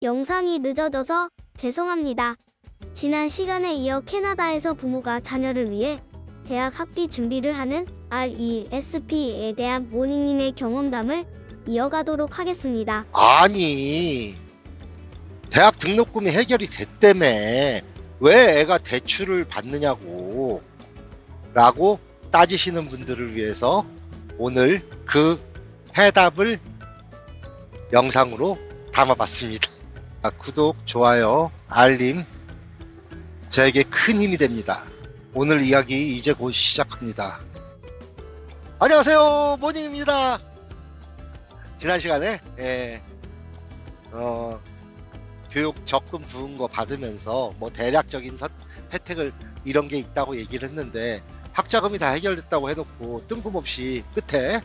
영상이 늦어져서 죄송합니다. 지난 시간에 이어 캐나다에서 부모가 자녀를 위해 대학 학비 준비를 하는 RESP에 대한 모닝님의 경험담을 이어가도록 하겠습니다. 아니, 대학 등록금이 해결이 됐다며 왜 애가 대출을 받느냐고 라고 따지시는 분들을 위해서 오늘 그 해답을 영상으로 담아봤습니다. 구독, 좋아요, 알림 저에게 큰 힘이 됩니다. 오늘 이야기 이제 곧 시작합니다. 안녕하세요, 모닝입니다. 지난 시간에 교육 적금 부은 거 받으면서 뭐 대략적인 혜택을 이런 게 있다고 얘기를 했는데 학자금이 다 해결됐다고 해놓고 뜬금없이 끝에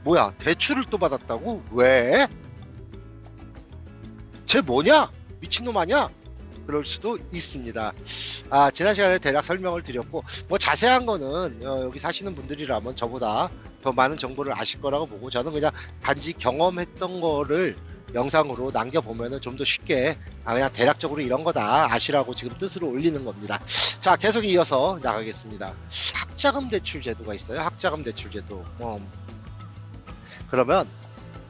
뭐야, 대출을 또 받았다고? 왜? 쟤 뭐냐? 미친놈 아니야? 그럴 수도 있습니다. 지난 시간에 대략 설명을 드렸고 뭐 자세한 거는 여기 사시는 분들이라면 저보다 더 많은 정보를 아실 거라고 보고, 저는 그냥 단지 경험했던 거를 영상으로 남겨보면은 좀 더 쉽게 그냥 대략적으로 이런 거다 아시라고 지금 뜻으로 올리는 겁니다. 자, 계속 이어서 나가겠습니다. 학자금 대출 제도가 있어요. 학자금 대출 제도. 그러면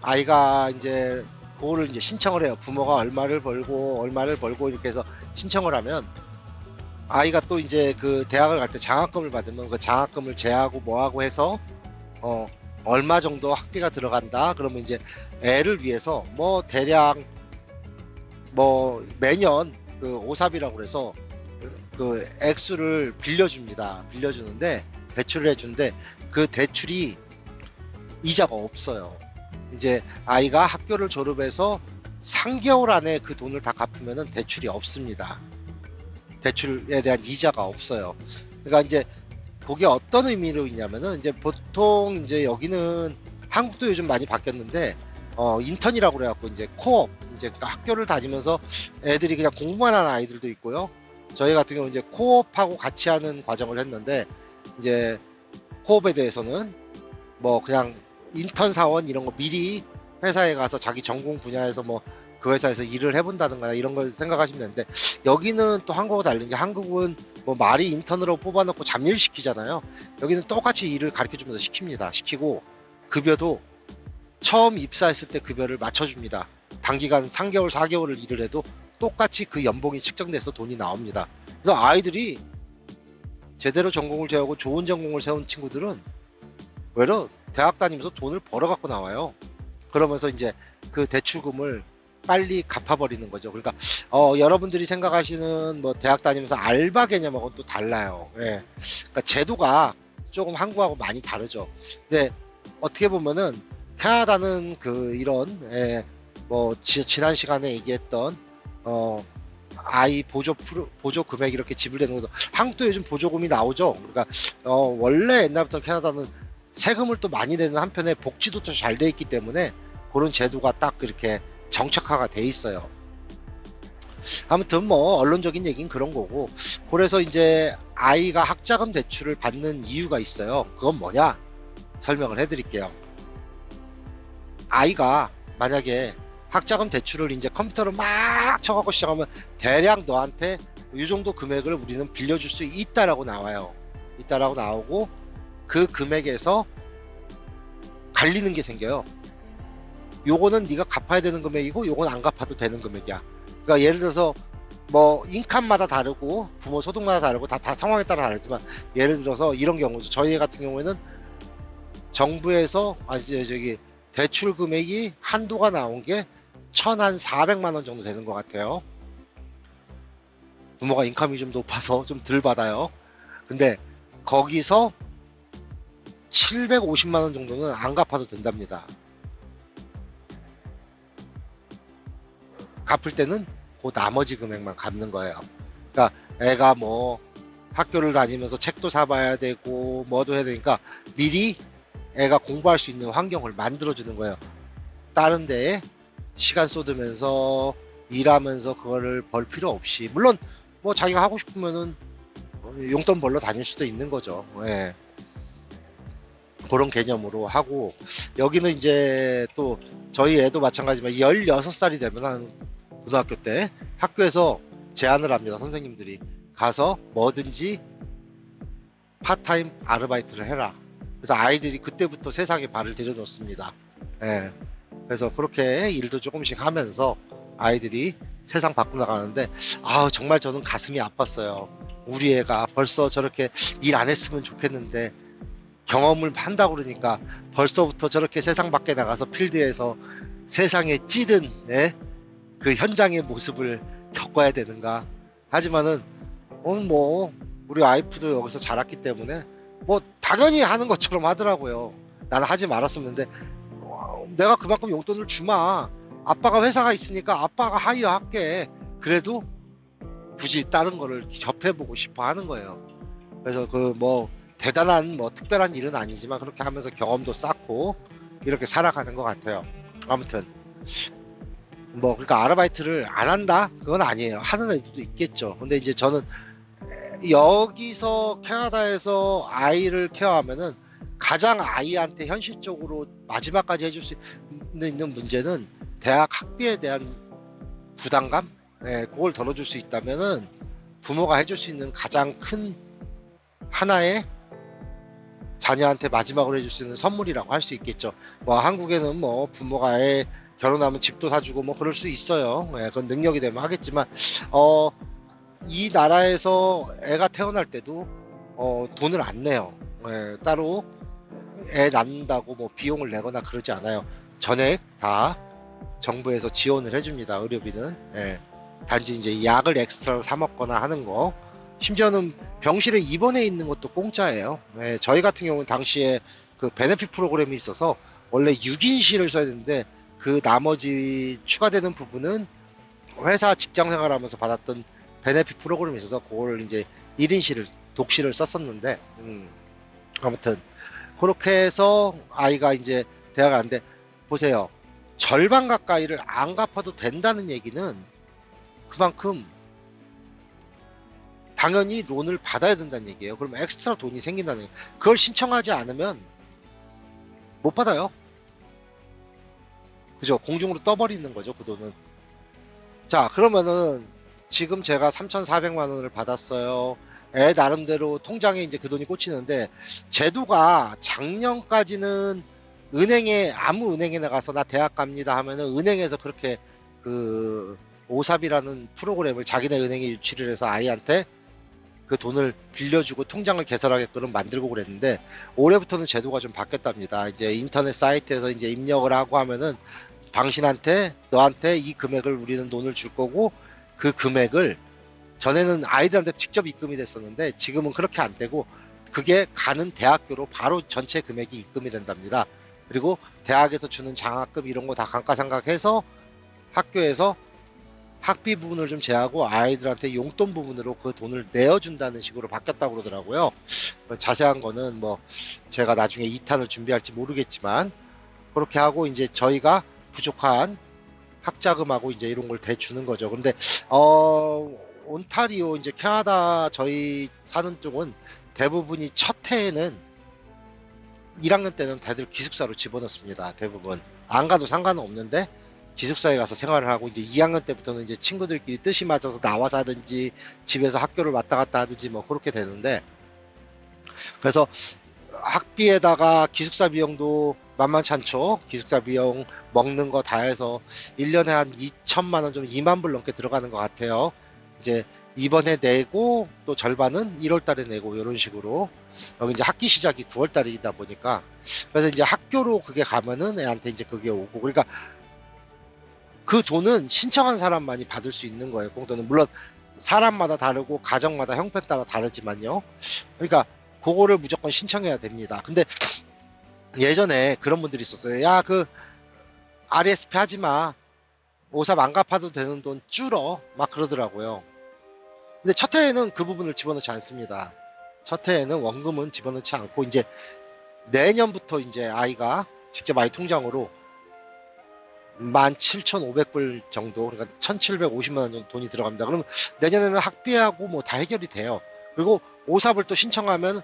아이가 이제 그거를 이제 신청을 해요. 부모가 얼마를 벌고 이렇게 해서 신청을 하면 아이가 또 이제 그 대학을 갈 때 장학금을 받으면 그 장학금을 제하고 뭐하고 해서 얼마 정도 학비가 들어간다. 그러면 이제 애를 위해서 뭐 대략 뭐 매년 그 오삽이라고 그래서 그 액수를 빌려줍니다. 빌려주는데 대출을 해주는데 그 대출이 이자가 없어요. 이제 아이가 학교를 졸업해서 3개월 안에 그 돈을 다 갚으면은 대출이 없습니다. 대출에 대한 이자가 없어요. 그러니까 이제 그게 어떤 의미로 있냐면은 이제 보통 이제 여기는 한국도 요즘 많이 바뀌었는데 인턴이라고 그래갖고 이제 코업, 이제 학교를 다니면서 애들이 그냥 공부만 하는 아이들도 있고요. 저희 같은 경우 이제 코업하고 같이 하는 과정을 했는데, 이제 코업에 대해서는 뭐 그냥 인턴 사원 이런 거 미리 회사에 가서 자기 전공 분야에서 뭐 그 회사에서 일을 해본다든가 이런 걸 생각하시면 되는데, 여기는 또 한국하고 다른 게 한국은 뭐 말이 인턴으로 뽑아놓고 잡일 시키잖아요. 여기는 똑같이 일을 가르쳐주면서 시킵니다. 시키고 급여도 처음 입사했을 때 급여를 맞춰줍니다. 단기간 3개월 4개월을 일을 해도 똑같이 그 연봉이 측정돼서 돈이 나옵니다. 그래서 아이들이 제대로 전공을 세우고 좋은 전공을 세운 친구들은 외로 대학 다니면서 돈을 벌어 갖고 나와요. 그러면서 이제 그 대출금을 빨리 갚아버리는 거죠. 그러니까 여러분들이 생각하시는 뭐 대학 다니면서 알바 개념하고는 또 달라요. 예. 그러니까 제도가 조금 한국하고 많이 다르죠. 근데 어떻게 보면은 캐나다는 그 이런 뭐 지난 시간에 얘기했던 아이 보조 금액 이렇게 지불되는 것도 한국도 요즘 보조금이 나오죠. 그러니까 원래 옛날부터 캐나다는 세금을 또 많이 내는 한편에 복지도 또 잘 돼 있기 때문에 그런 제도가 딱 그렇게 정착화가 돼 있어요. 아무튼 뭐 언론적인 얘기는 그런 거고, 그래서 이제 아이가 학자금 대출을 받는 이유가 있어요. 그건 뭐냐 설명을 해드릴게요. 아이가 만약에 학자금 대출을 이제 컴퓨터로 막 쳐갖고 시작하면 대략 너한테 이 정도 금액을 우리는 빌려줄 수 있다라고 나와요. 있다라고 나오고 그 금액에서 갈리는 게 생겨요. 요거는 네가 갚아야 되는 금액이고 요건 안 갚아도 되는 금액이야. 그러니까 예를 들어서 뭐 인컴마다 다르고 부모 소득마다 다르고 다 상황에 따라 다르지만, 예를 들어서 이런 경우죠. 저희 같은 경우에는 정부에서 저기 대출 금액이 한도가 나온 게 1,400만 원 정도 되는 것 같아요. 부모가 인컴이 좀 높아서 좀 덜 받아요. 근데 거기서 750만 원 정도는 안 갚아도 된답니다. 갚을 때는 그 나머지 금액만 갚는 거예요. 그러니까 애가 뭐 학교를 다니면서 책도 사봐야 되고 뭐도 해야 되니까 미리 애가 공부할 수 있는 환경을 만들어 주는 거예요. 다른 데에 시간 쏟으면서 일하면서 그거를 벌 필요 없이, 물론 뭐 자기가 하고 싶으면은 용돈 벌러 다닐 수도 있는 거죠. 예. 그런 개념으로 하고, 여기는 이제 또 저희 애도 마찬가지지만 16살이 되면 한 고등학교 때 학교에서 제안을 합니다. 선생님들이 가서 뭐든지 파타임 아르바이트를 해라. 그래서 아이들이 그때부터 세상에 발을 들여놓습니다. 예. 그래서 그렇게 일도 조금씩 하면서 아이들이 세상 밖으로 나가는데, 아 정말 저는 가슴이 아팠어요. 우리 애가 벌써 저렇게 일 안 했으면 좋겠는데 경험을 한다고 그러니까 벌써부터 저렇게 세상 밖에 나가서 필드에서 세상에 찌든, 예? 그 현장의 모습을 겪어야 되는가. 하지만은 뭐 우리 와이프도 여기서 자랐기 때문에 뭐 당연히 하는 것처럼 하더라고요. 나는 하지 말았었는데, 내가 그만큼 용돈을 주마. 아빠가 회사가 있으니까 아빠가 하이어 할게. 그래도 굳이 다른 거를 접해보고 싶어 하는 거예요. 그래서 그 뭐 대단한 뭐 특별한 일은 아니지만 그렇게 하면서 경험도 쌓고 이렇게 살아가는 것 같아요. 아무튼 뭐 그러니까 아르바이트를 안 한다? 그건 아니에요. 하는 애들도 있겠죠. 근데 이제 저는 여기서 캐나다에서 아이를 케어하면은 가장 아이한테 현실적으로 마지막까지 해줄 수 있는 문제는 대학 학비에 대한 부담감? 예, 그걸 덜어줄 수 있다면은 부모가 해줄 수 있는 가장 큰 하나의 자녀한테 마지막으로 해줄 수 있는 선물이라고 할 수 있겠죠. 뭐 한국에는 뭐 부모가 애 결혼하면 집도 사주고 뭐 그럴 수 있어요. 예, 그건 능력이 되면 하겠지만 이 나라에서 애가 태어날 때도 돈을 안 내요. 예, 따로 애 낳는다고 뭐 비용을 내거나 그러지 않아요. 전액 다 정부에서 지원을 해줍니다. 의료비는. 예, 단지 이제 약을 엑스트라로 사 먹거나 하는 거, 심지어는 병실에 입원해 있는 것도 공짜예요. 예, 저희 같은 경우는 당시에 그 베네핏 프로그램이 있어서 원래 6인실을 써야 되는데 그 나머지 추가되는 부분은 회사 직장 생활하면서 받았던 베네핏 프로그램이 있어서 그걸 이제 1인실을 독실을 썼었는데, 아무튼 그렇게 해서 아이가 이제 대학 가는데, 보세요. 절반 가까이를 안 갚아도 된다는 얘기는 그만큼 당연히 론을 받아야 된다는 얘기예요. 그러면 엑스트라 돈이 생긴다는 얘기예요. 그걸 신청하지 않으면 못 받아요. 그죠? 공중으로 떠버리는 거죠, 그 돈은. 자, 그러면은 지금 제가 3,400만 원을 받았어요. 애 나름대로 통장에 이제 그 돈이 꽂히는데, 제도가 작년까지는 은행에, 아무 은행에 나가서 나 대학 갑니다 하면은 은행에서 그렇게 그 오삽이라는 프로그램을 자기네 은행에 유치를 해서 아이한테 그 돈을 빌려주고 통장을 개설하게끔 만들고 그랬는데, 올해부터는 제도가 좀 바뀌었답니다. 이제 인터넷 사이트에서 이제 입력을 하고 하면은 당신한테, 너한테 이 금액을 우리는 돈을 줄 거고, 그 금액을 전에는 아이들한테 직접 입금이 됐었는데 지금은 그렇게 안 되고 그게 가는 대학교로 바로 전체 금액이 입금이 된답니다. 그리고 대학에서 주는 장학금 이런 거 다 감가상각해서 학교에서 학비 부분을 좀 제하고 아이들한테 용돈 부분으로 그 돈을 내어준다는 식으로 바뀌었다고 그러더라고요. 자세한 거는 뭐 제가 나중에 2탄을 준비할지 모르겠지만 그렇게 하고 이제 저희가 부족한 학자금하고 이제 이런 걸 대주는 거죠. 근데 온타리오 이제 캐나다 저희 사는 쪽은 대부분이 첫 해에는 1학년 때는 다들 기숙사로 집어넣습니다. 대부분 안 가도 상관은 없는데 기숙사에 가서 생활을 하고, 이제 2학년 때부터는 이제 친구들끼리 뜻이 맞아서 나와서 하든지 집에서 학교를 왔다 갔다 하든지 뭐 그렇게 되는데, 그래서 학비에다가 기숙사 비용도 만만치 않죠. 기숙사 비용 먹는 거 다 해서 1년에 한 2천만 원, 좀 2만 불 넘게 들어가는 것 같아요. 이제 이번에 내고 또 절반은 1월 달에 내고 이런 식으로. 여기 이제 학기 시작이 9월 달이다 보니까, 그래서 이제 학교로 그게 가면은 애한테 이제 그게 오고, 그러니까 그 돈은 신청한 사람만이 받을 수 있는 거예요. 공돈은 물론 사람마다 다르고 가정마다 형편 따라 다르지만요. 그러니까 그거를 무조건 신청해야 됩니다. 근데 예전에 그런 분들이 있었어요. 야, 그 RSP 하지 마. 오삽 안 갚아도 되는 돈 줄어. 막 그러더라고요. 근데 첫 해에는 그 부분을 집어넣지 않습니다. 첫 해에는 원금은 집어넣지 않고, 이제 내년부터 이제 아이가 직접 아이 통장으로 17,500불 정도, 그러니까 1,750만 원 정도 돈이 들어갑니다. 그러면 내년에는 학비하고 뭐 다 해결이 돼요. 그리고 오삽을 또 신청하면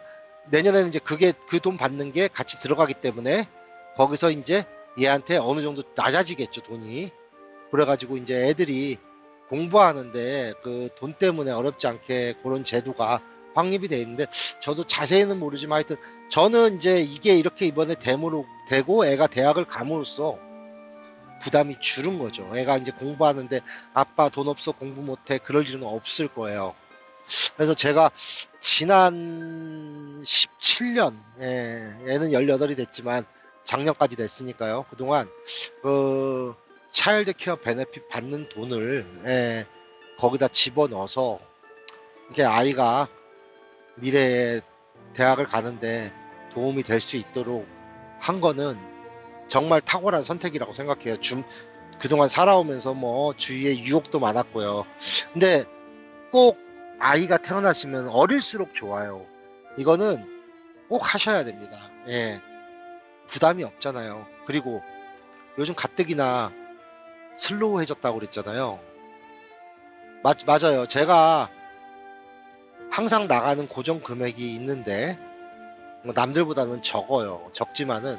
내년에는 이제 그게 그 돈 받는 게 같이 들어가기 때문에 거기서 이제 얘한테 어느 정도 낮아지겠죠, 돈이. 그래가지고 이제 애들이 공부하는데 그 돈 때문에 어렵지 않게 그런 제도가 확립이 돼 있는데, 저도 자세히는 모르지만 하여튼 저는 이제 이게 이렇게 이번에 댐으로 되고 애가 대학을 감으로써 부담이 줄은 거죠. 애가 이제 공부하는데 아빠 돈 없어 공부 못해 그럴 일은 없을 거예요. 그래서 제가 지난 17년, 애는 18이 됐지만 작년까지 됐으니까요. 그동안 그 차일드 케어 베네핏 받는 돈을 거기다 집어넣어서 이렇게 아이가 미래에 대학을 가는데 도움이 될 수 있도록 한 거는 정말 탁월한 선택이라고 생각해요. 그동안 살아오면서 뭐 주위에 유혹도 많았고요. 근데 꼭 아이가 태어나시면 어릴수록 좋아요. 이거는 꼭 하셔야 됩니다. 부담이 없잖아요. 그리고 요즘 가뜩이나 슬로우해졌다고 그랬잖아요. 맞아요. 제가 항상 나가는 고정 금액이 있는데 뭐 남들보다는 적어요. 적지만은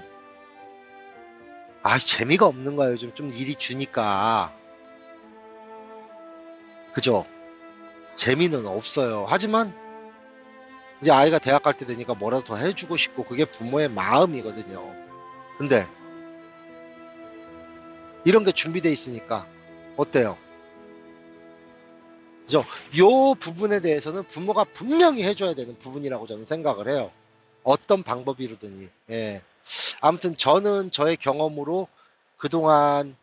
재미가 없는 거예요. 요즘 좀 일이 주니까. 그죠? 재미는 없어요. 하지만 이제 아이가 대학 갈 때 되니까 뭐라도 더 해주고 싶고 그게 부모의 마음이거든요. 근데 이런 게 준비되어 있으니까 어때요? 그죠? 요 부분에 대해서는 부모가 분명히 해줘야 되는 부분이라고 저는 생각을 해요. 어떤 방법이로든지. 아무튼 저는 저의 경험으로 그동안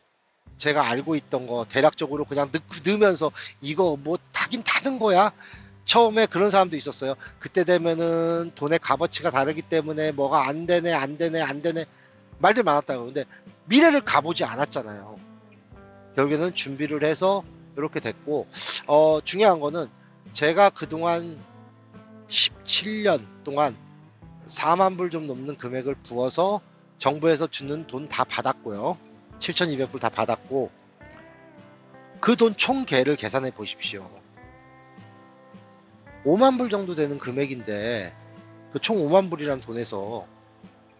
제가 알고 있던 거 대략적으로 그냥 넣으면서 이거 뭐 타긴 타는 거야. 처음에 그런 사람도 있었어요. 그때 되면은 돈의 값어치가 다르기 때문에 뭐가 안 되네 말들 많았다고. 근데 미래를 가보지 않았잖아요. 결국에는 준비를 해서 이렇게 됐고, 중요한 거는 제가 그동안 17년 동안 4만 불 좀 넘는 금액을 부어서 정부에서 주는 돈 다 받았고요. 7,200불 다 받았고, 그 돈 총계를 계산해 보십시오. 5만 불 정도 되는 금액인데 그 총 5만 불이라는 돈에서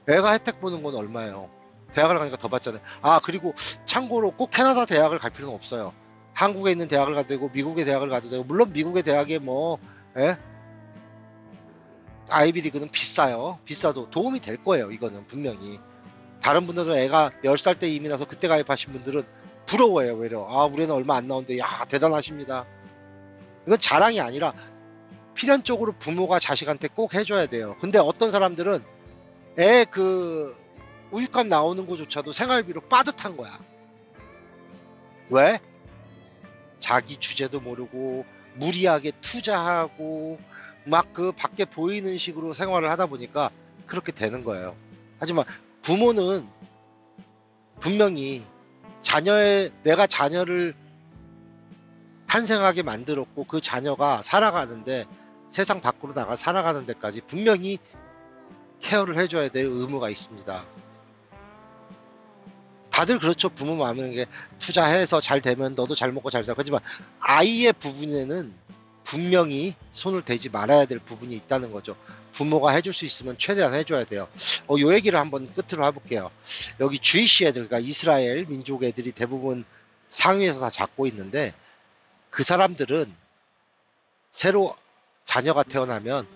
애가 혜택 보는 건 얼마예요? 대학을 가니까 더 받잖아요. 그리고 참고로 꼭 캐나다 대학을 갈 필요는 없어요. 한국에 있는 대학을 가도 되고 미국의 대학을 가도 되고, 물론 미국의 대학에 뭐 아이비리그는 비싸도 도움이 될 거예요. 이거는 분명히. 다른 분들은 애가 10살 때 이미 나서 그때 가입하신 분들은 부러워해요. 외려. 우리 애는 얼마 안 나오는데 야 대단하십니다. 이건 자랑이 아니라 필연적으로 부모가 자식한테 꼭 해줘야 돼요. 근데 어떤 사람들은 애 그 우유값 나오는 거조차도 생활비로 빠듯한 거야. 왜? 자기 주제도 모르고 무리하게 투자하고 막 그 밖에 보이는 식으로 생활을 하다 보니까 그렇게 되는 거예요. 하지만 부모는 분명히 내가 자녀를 탄생하게 만들었고 그 자녀가 살아가는데, 세상 밖으로 나가 살아가는 데까지 분명히 케어를 해줘야 될 의무가 있습니다. 다들 그렇죠. 부모 마음은 게 투자해서 잘 되면 너도 잘 먹고 잘 살고. 하지만 아이의 부분에는 분명히 손을 대지 말아야 될 부분이 있다는 거죠. 부모가 해줄 수 있으면 최대한 해줘야 돼요. 요 얘기를 한번 끝으로 해볼게요. 여기 주이시 애들, 그러니까 이스라엘 민족 애들이 대부분 상위에서 다 잡고 있는데, 그 사람들은 새로 자녀가 태어나면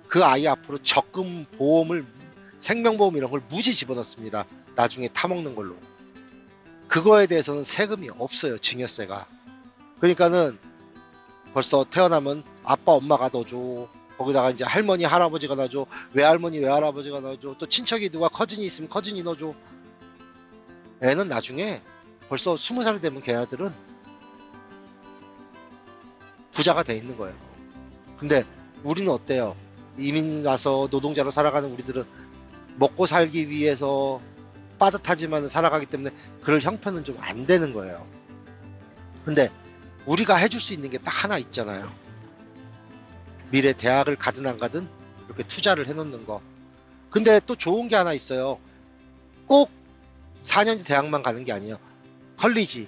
그 아이 앞으로 적금 보험을, 생명보험 이런 걸 무지 집어넣습니다. 나중에 타먹는 걸로. 그거에 대해서는 세금이 없어요. 증여세가. 그러니까는 벌써 태어나면 아빠 엄마가 넣어줘. 거기다가 이제 할머니 할아버지가 넣어줘. 외할머니 외할아버지가 넣어줘. 또 친척이 누가 커즌이 있으면 커즌이 넣어줘. 애는 나중에 벌써 20살 되면 걔네들은 부자가 돼 있는 거예요. 근데 우리는 어때요? 이민 가서 노동자로 살아가는 우리들은 먹고 살기 위해서 빠듯하지만 살아가기 때문에 그럴 형편은 좀 안 되는 거예요. 근데 우리가 해줄 수 있는 게 딱 하나 있잖아요. 미래 대학을 가든 안 가든 이렇게 투자를 해놓는 거. 근데 또 좋은 게 하나 있어요. 꼭 4년제 대학만 가는 게 아니에요. 컬리지,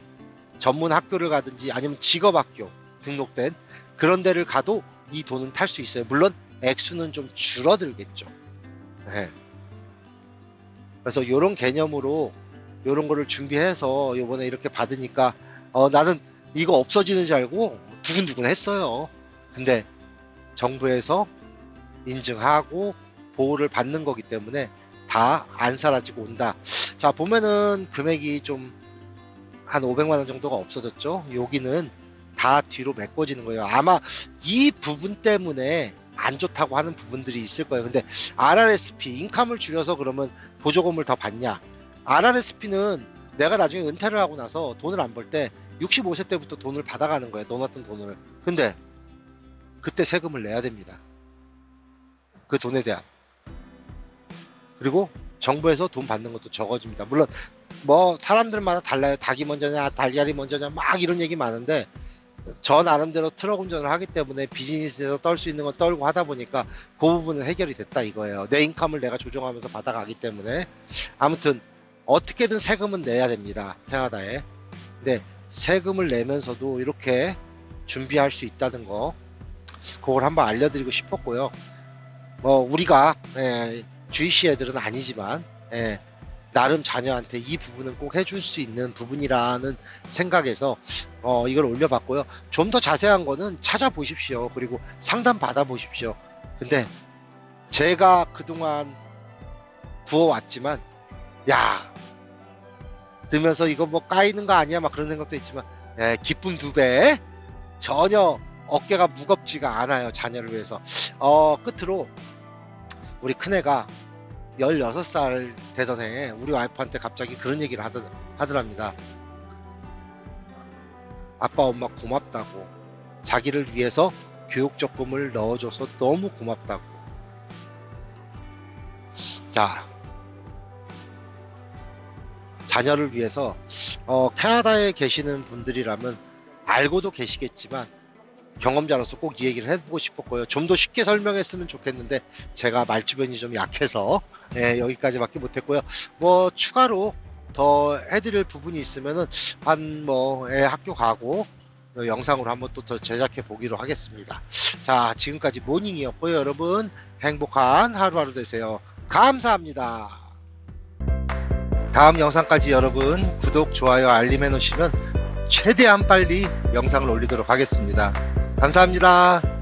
전문 학교를 가든지 아니면 직업학교 등록된 그런 데를 가도 이 돈은 탈 수 있어요. 물론 액수는 좀 줄어들겠죠. 그래서 이런 개념으로 요런 거를 준비해서 요번에 이렇게 받으니까 나는 이거 없어지는 줄 알고 두근두근 했어요. 근데 정부에서 인증하고 보호를 받는 거기 때문에 다 안 사라지고 온다. 자, 보면은 금액이 좀 한 500만 원 정도가 없어졌죠. 여기는 다 뒤로 메꿔지는 거예요. 아마 이 부분 때문에 안 좋다고 하는 부분들이 있을 거예요. 근데 RRSP 인컴을 줄여서 그러면 보조금을 더 받냐? RRSP는 내가 나중에 은퇴를 하고 나서 돈을 안 벌 때 65세 때부터 돈을 받아가는 거예요. 넣어놨던 돈을. 근데 그때 세금을 내야 됩니다. 그 돈에 대한. 그리고 정부에서 돈 받는 것도 적어집니다. 물론 뭐 사람들마다 달라요. 닭이 먼저냐 달걀이 먼저냐 막 이런 얘기 많은데 저 나름대로 트럭 운전을 하기 때문에 비즈니스에서 떨 수 있는 건 떨고 하다 보니까 그 부분은 해결이 됐다 이거예요. 내 인컴을 내가 조정하면서 받아가기 때문에. 아무튼 어떻게든 세금은 내야 됩니다. 캐나다에. 근데 세금을 내면서도 이렇게 준비할 수 있다는 거, 그걸 한번 알려드리고 싶었고요. 뭐 우리가 주이씨 애들은 아니지만 나름 자녀한테 이 부분은 꼭 해줄 수 있는 부분이라는 생각에서 이걸 올려봤고요. 좀 더 자세한 거는 찾아보십시오. 그리고 상담 받아보십시오. 근데 제가 그동안 구워왔지만 야 들면서 이거 뭐 까이는 거 아니야 막 그런 생각도 있지만 기쁨 2배. 전혀 어깨가 무겁지가 않아요. 자녀를 위해서. 끝으로 우리 큰애가 16살 되던 해에 우리 와이프한테 갑자기 그런 얘기를 하더랍니다. 아빠 엄마 고맙다고, 자기를 위해서 교육적금을 넣어줘서 너무 고맙다고. 자, 자녀를 위해서 캐나다에 계시는 분들이라면 알고도 계시겠지만 경험자로서 꼭 이 얘기를 해보고 싶었고요. 좀 더 쉽게 설명했으면 좋겠는데 제가 말주변이 좀 약해서 여기까지밖에 못했고요. 뭐 추가로 더 해드릴 부분이 있으면은 한 뭐 학교 가고 영상으로 한번 또 더 제작해 보기로 하겠습니다. 자, 지금까지 모닝이었고요. 여러분 행복한 하루하루 되세요. 감사합니다. 다음 영상까지 여러분 구독, 좋아요, 알림 해놓으시면 최대한 빨리 영상을 올리도록 하겠습니다. 감사합니다.